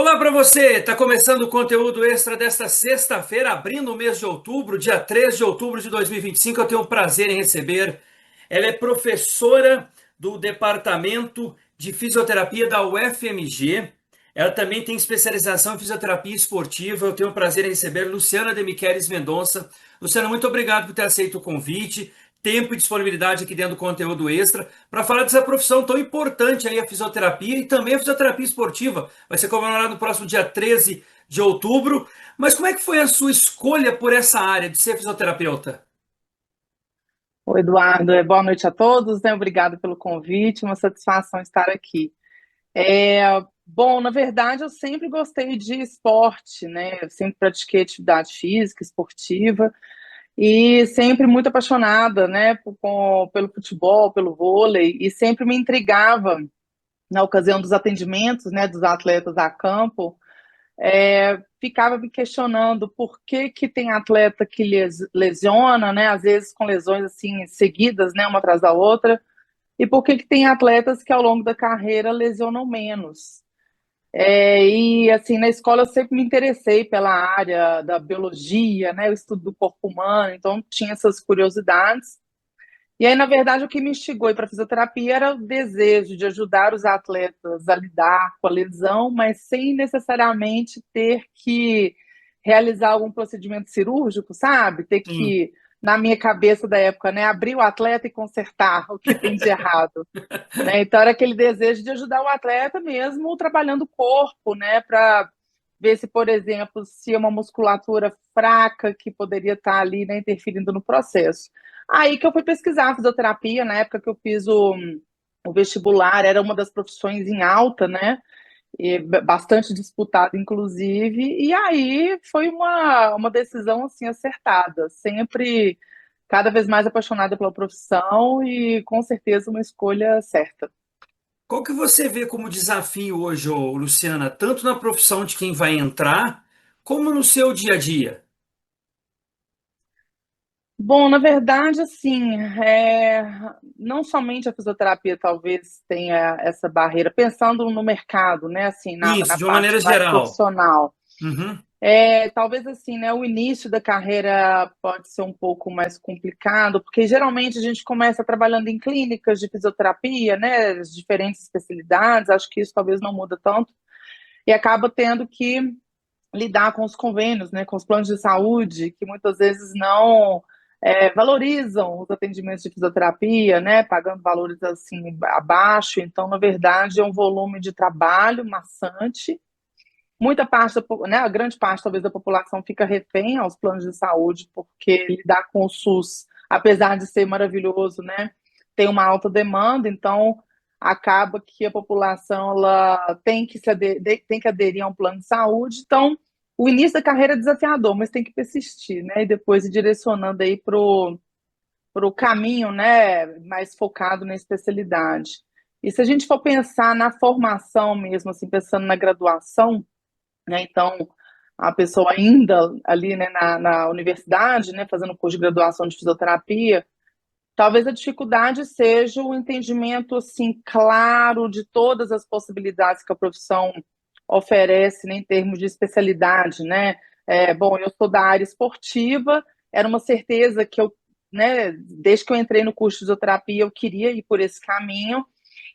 Olá para você! Está começando o conteúdo extra desta sexta-feira, abrindo o mês de outubro, dia 3 de outubro de 2025. Eu tenho o prazer em receber. Ela é professora do Departamento de Fisioterapia da UFMG. Ela também tem especialização em fisioterapia esportiva. Eu tenho o prazer em receber Luciana de Michelis Mendonça. Luciana, muito obrigado por ter aceito o convite, tempo e disponibilidade aqui dentro do conteúdo extra para falar dessa profissão tão importante aí, a fisioterapia e também a fisioterapia esportiva. Vai ser comemorado no próximo dia 13 de outubro. Mas como é que foi a sua escolha por essa área de ser fisioterapeuta? Oi, Eduardo, boa noite a todos, né? Obrigado pelo convite, uma satisfação estar aqui. É, Bom, na verdade, eu sempre gostei de esporte, né? Eu sempre pratiquei atividade física, esportiva, e sempre muito apaixonada, né, pelo futebol, pelo vôlei, e sempre me intrigava na ocasião dos atendimentos, né, dos atletas a campo. Ficava me questionando por que que tem atleta que lesiona, né, às vezes com lesões assim seguidas, né, uma atrás da outra, e por que que tem atletas que ao longo da carreira lesionam menos. E assim, na escola eu sempre me interessei pela área da biologia, né, o estudo do corpo humano, então tinha essas curiosidades. E aí, na verdade, o que me instigou para a fisioterapia era o desejo de ajudar os atletas a lidar com a lesão, mas sem necessariamente ter que realizar algum procedimento cirúrgico, sabe? Ter Sim. que, na minha cabeça da época, né, abrir o atleta e consertar o que tem de errado, né? Então era aquele desejo de ajudar o atleta mesmo trabalhando o corpo, né, para ver se, por exemplo, se é uma musculatura fraca que poderia estar ali, né, interferindo no processo. Aí que eu fui pesquisar fisioterapia, na época que eu fiz o vestibular, era uma das profissões em alta, né? E bastante disputada, inclusive, e aí foi uma decisão assim acertada, sempre cada vez mais apaixonada pela profissão e com certeza uma escolha certa. Qual que você vê como desafio hoje, ô, Luciana, tanto na profissão de quem vai entrar, como no seu dia a dia? Bom, na verdade, assim, não somente a fisioterapia talvez tenha essa barreira, pensando no mercado, né, assim, Isso, na de uma maneira parte mais geral. profissional. Uhum. Talvez assim, né, o início da carreira pode ser um pouco mais complicado, porque geralmente a gente começa trabalhando em clínicas de fisioterapia, né, as diferentes especialidades, acho que isso talvez não muda tanto, e acaba tendo que lidar com os convênios, né, com os planos de saúde, que muitas vezes não valorizam os atendimentos de fisioterapia, né, pagando valores assim abaixo. Então, na verdade, é um volume de trabalho maçante. Muita parte, né, a grande parte talvez da população fica refém aos planos de saúde, porque lidar com o SUS, apesar de ser maravilhoso, né, tem uma alta demanda, então acaba que a população ela tem que aderir a um plano de saúde. Então, o início da carreira é desafiador, mas tem que persistir, né, e depois ir direcionando aí pro caminho, né, mais focado na especialidade. E se a gente for pensar na formação mesmo, assim, pensando na graduação, né? Então, a pessoa ainda ali, né, na universidade, né, fazendo curso de graduação de fisioterapia, talvez a dificuldade seja o entendimento assim claro de todas as possibilidades que a profissão oferece, né, em termos de especialidade, né? Bom, eu sou da área esportiva, era uma certeza que eu, né, desde que eu entrei no curso de fisioterapia, eu queria ir por esse caminho.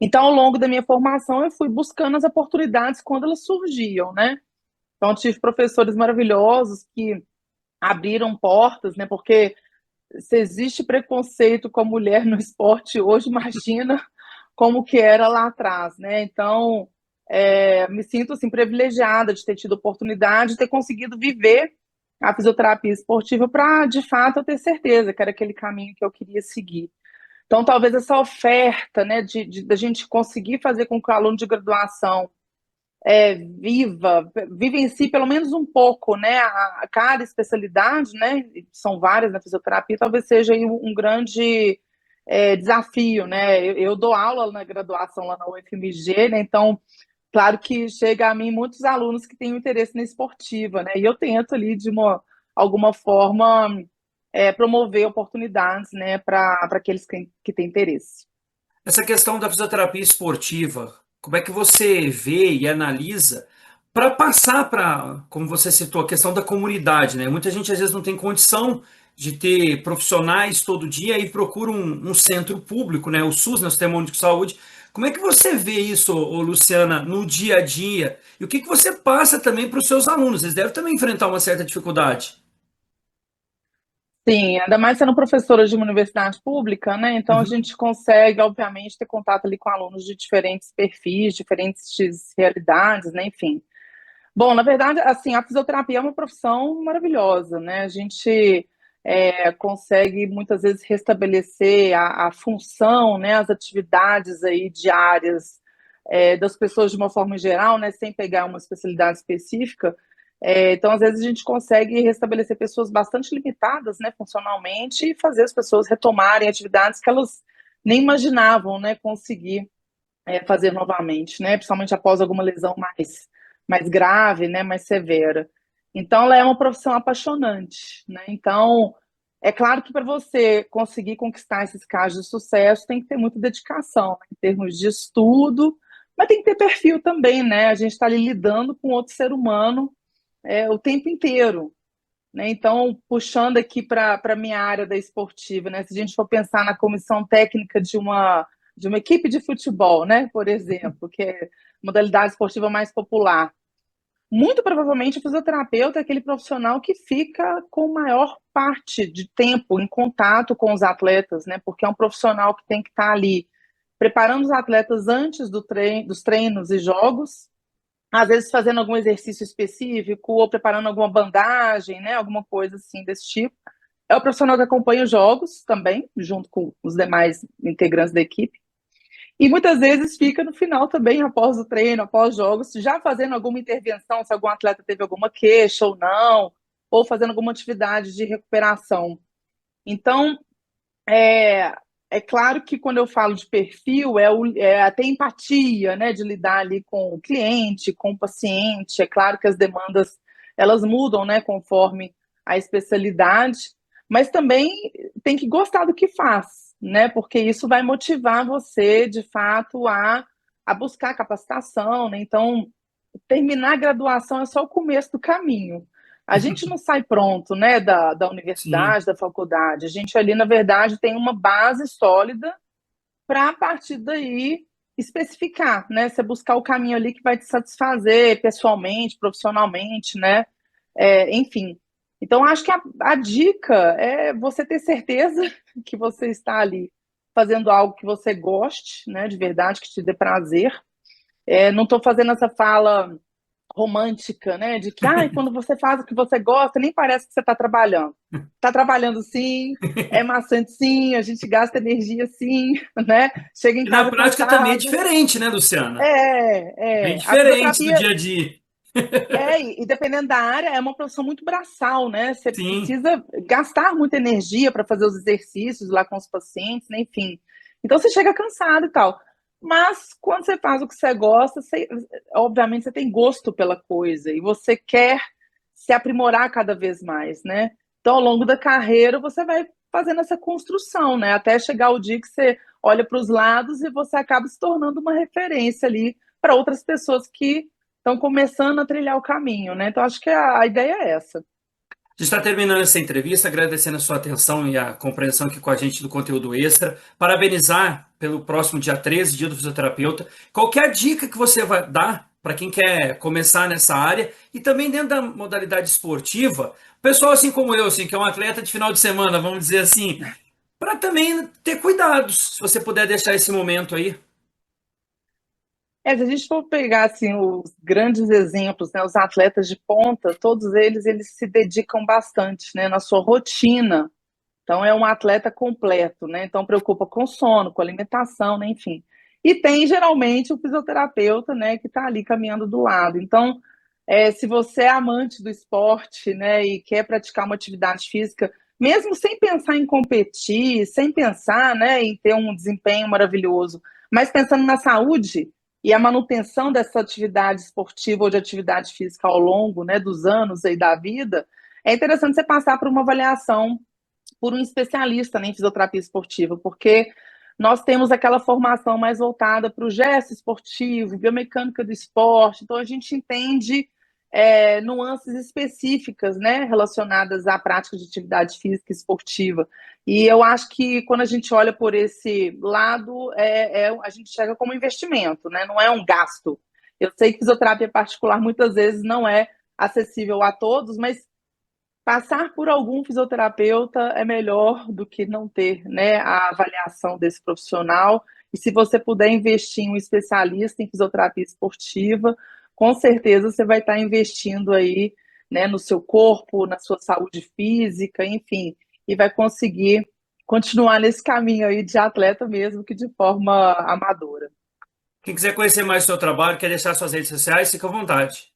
Então, ao longo da minha formação, eu fui buscando as oportunidades quando elas surgiam, né? Então, tive professores maravilhosos que abriram portas, né? Porque se existe preconceito com a mulher no esporte hoje, imagina como que era lá atrás, né? Então, me sinto assim privilegiada de ter tido oportunidade de ter conseguido viver a fisioterapia esportiva para, de fato, eu ter certeza que era aquele caminho que eu queria seguir. Então, talvez essa oferta, né, da gente conseguir fazer com que o aluno de graduação vivencie pelo menos um pouco, né, a cada especialidade, né, são várias na fisioterapia, talvez seja aí um grande desafio, né, eu dou aula na graduação lá na UFMG, né, então, claro que chega a mim muitos alunos que têm um interesse na esportiva, né, e eu tento ali alguma forma promover oportunidades, né, para aqueles que têm interesse. Essa questão da fisioterapia esportiva, como é que você vê e analisa? para passar para, como você citou, a questão da comunidade, né? Muita gente às vezes não tem condição de ter profissionais todo dia e procura um centro público, né? O SUS, né? O Sistema Único de Saúde. Como é que você vê isso, ô, Luciana, no dia a dia? E o que que você passa também para os seus alunos? Eles devem também enfrentar uma certa dificuldade. Sim, ainda mais sendo professora de uma universidade pública, né? Então a Uhum. gente consegue, obviamente, ter contato ali com alunos de diferentes perfis, diferentes realidades, né? Enfim. Bom, na verdade, assim, a fisioterapia é uma profissão maravilhosa, né? A gente consegue muitas vezes restabelecer a função, né? As atividades aí diárias das pessoas de uma forma geral, né? Sem pegar uma especialidade específica. Então, às vezes, a gente consegue restabelecer pessoas bastante limitadas, né, funcionalmente, e fazer as pessoas retomarem atividades que elas nem imaginavam, né, conseguir fazer novamente, né, principalmente após alguma lesão mais grave, né, mais severa. Então, ela é uma profissão apaixonante, né? Então, é claro que para você conseguir conquistar esses casos de sucesso, tem que ter muita dedicação, né, em termos de estudo, mas tem que ter perfil também, né? A gente está ali lidando com outro ser humano o tempo inteiro, né? Então, puxando aqui para a minha área da esportiva, né? Se a gente for pensar na comissão técnica de uma equipe de futebol, né? Por exemplo, que é a modalidade esportiva mais popular, muito provavelmente o fisioterapeuta é aquele profissional que fica com maior parte de tempo em contato com os atletas, né? Porque é um profissional que tem que estar ali preparando os atletas antes dos treinos e jogos, às vezes fazendo algum exercício específico ou preparando alguma bandagem, né, alguma coisa assim desse tipo. É o profissional que acompanha os jogos também, junto com os demais integrantes da equipe. E muitas vezes fica no final também, após o treino, após os jogos, já fazendo alguma intervenção, se algum atleta teve alguma queixa ou não, ou fazendo alguma atividade de recuperação. Então, é, é claro que quando eu falo de perfil, é até empatia, né, de lidar ali com o cliente, com o paciente. É claro que as demandas elas mudam, né, conforme a especialidade, mas também tem que gostar do que faz, né, porque isso vai motivar você, de fato, a buscar capacitação, né? Então, terminar a graduação é só o começo do caminho. A gente não sai pronto, né, da Sim. universidade, da faculdade. A gente ali, na verdade, tem uma base sólida para, a partir daí, especificar, né? Você buscar o caminho ali que vai te satisfazer pessoalmente, profissionalmente, né? Enfim. Então, acho que a dica é você ter certeza que você está ali fazendo algo que você goste, né, de verdade, que te dê prazer. Não estou fazendo essa fala romântica, né? De que quando você faz o que você gosta, nem parece que você está trabalhando. Está trabalhando sim, é maçante sim, a gente gasta energia sim, né? Chega em E na casa prática também é cansado. diferente, né, Luciana? Bem A diferente do fisioterapia dia a dia. e dependendo da área, é uma profissão muito braçal, né? Você Sim. precisa gastar muita energia para fazer os exercícios lá com os pacientes, né? Enfim. Então você chega cansado e tal. Mas quando você faz o que você gosta, obviamente você tem gosto pela coisa e você quer se aprimorar cada vez mais, né? Então, ao longo da carreira, você vai fazendo essa construção, né? Até chegar o dia que você olha para os lados e você acaba se tornando uma referência ali para outras pessoas que estão começando a trilhar o caminho, né? Então, acho que a ideia é essa. A gente está terminando essa entrevista, agradecendo a sua atenção e a compreensão aqui com a gente do conteúdo extra. Parabenizar pelo próximo dia 13, dia do fisioterapeuta. Qualquer dica que você vai dar para quem quer começar nessa área e também dentro da modalidade esportiva, pessoal assim como eu, assim, que é um atleta de final de semana, vamos dizer assim, para também ter cuidados, se você puder deixar esse momento aí. Se a gente for pegar assim os grandes exemplos, né, os atletas de ponta, todos eles se dedicam bastante, né, na sua rotina. Então é um atleta completo, né? Então preocupa com sono, com alimentação, né? Enfim. E tem geralmente o fisioterapeuta, né, que está ali caminhando do lado. Então, se você é amante do esporte, né, e quer praticar uma atividade física, mesmo sem pensar em competir, sem pensar, né, em ter um desempenho maravilhoso, mas pensando na saúde e a manutenção dessa atividade esportiva ou de atividade física ao longo, né, dos anos aí da vida, é interessante você passar por uma avaliação por um especialista, né, em fisioterapia esportiva, porque nós temos aquela formação mais voltada para o gesto esportivo, biomecânica do esporte, então a gente entende nuances específicas, né, relacionadas à prática de atividade física esportiva. E eu acho que quando a gente olha por esse lado, a gente chega como investimento, né, não é um gasto. Eu sei que fisioterapia particular muitas vezes não é acessível a todos, mas passar por algum fisioterapeuta é melhor do que não ter, né, a avaliação desse profissional. E se você puder investir em um especialista em fisioterapia esportiva, com certeza você vai estar investindo aí, né, no seu corpo, na sua saúde física, enfim, e vai conseguir continuar nesse caminho aí de atleta mesmo que de forma amadora. Quem quiser conhecer mais o seu trabalho, quer deixar suas redes sociais, fica à vontade.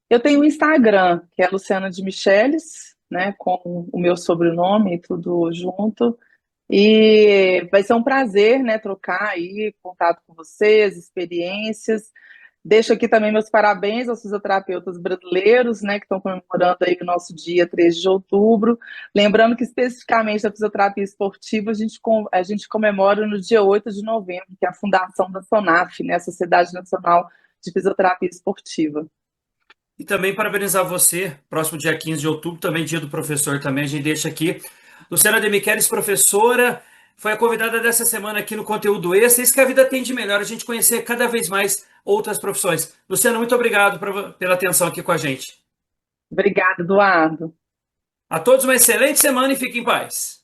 Eu tenho um Instagram, que é Luciana de Micheles, né, com o meu sobrenome e tudo junto. E vai ser um prazer, né, trocar aí contato com vocês, experiências. Deixo aqui também meus parabéns aos fisioterapeutas brasileiros, né, que estão comemorando aí o nosso dia 13 de outubro. Lembrando que especificamente a fisioterapia esportiva a gente comemora no dia 8 de novembro, que é a fundação da SONAF, né, a Sociedade Nacional de Fisioterapia Esportiva. E também parabenizar você, próximo dia 15 de outubro, também dia do professor também, a gente deixa aqui. Luciana de Michelis, professora, foi a convidada dessa semana aqui no Conteúdo Extra. Isso que a vida tem de melhor, a gente conhecer cada vez mais outras profissões. Luciana, muito obrigado pela atenção aqui com a gente. Obrigada, Eduardo. A todos uma excelente semana e fiquem em paz.